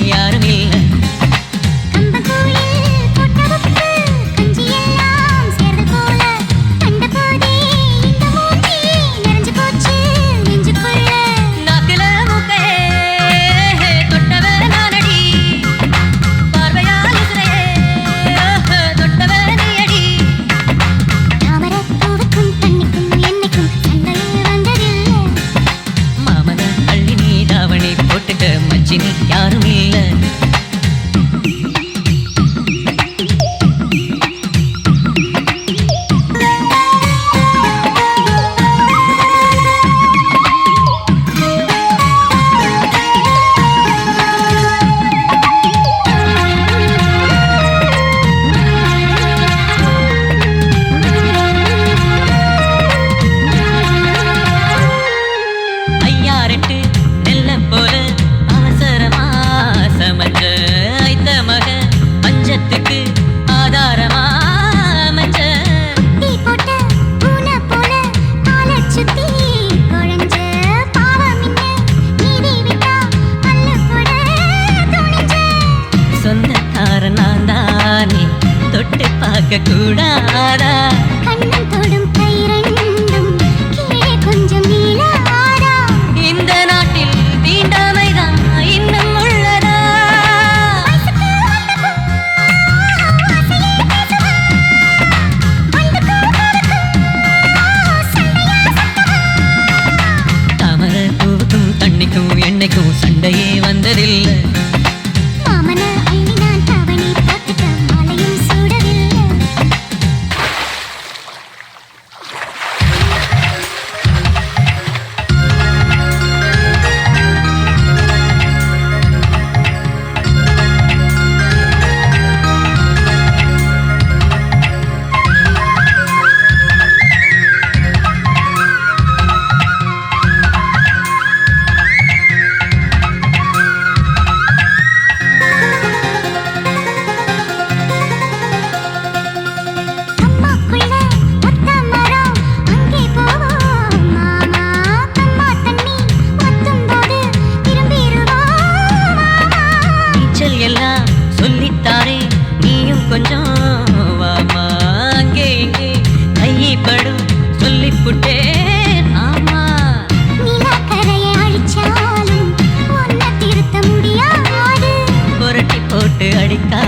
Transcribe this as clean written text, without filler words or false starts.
யாரும் இல்ல. மச்சினி யாரும் இல்ல. ஐயாரெட்டு நெல்லம் போல ஐத்த மக பஞ்சத்துக்கு ஆதாரமா மஞ்ச தீ போட்ட பூனை போல காலை சுத்தி குழஞ்ச பாவமின்ன நீதி விட்டா அல்ல போட துணிஞ்ச சொந்தக்கார நான் தானே தொட்டு பார்க்க கூடாதா கண்ணன் தொடும் கை ரெண்டும் கீழே கொஞ்சம் நீளாதா இந்த நாட்டில் தீண்டாமைதான் இன்னும் என்னைக்கும் சண்டையே வந்ததில்லை. மாமன அள்ளி நான் தவணி போட்டுட்ட மாலையும் சூடவில்லை. எல்லாம் சொல்லித்தாரே நீயும் கொஞ்சம் வாமா அங்கே இங்கே கைப்படும் சொல்லிப்புட்டே. ஆமா நிலக்கரையை அழிச்சாலும் ஒன்ன திருத்த முடியாது. புரட்டி போட்டு அடிக்கா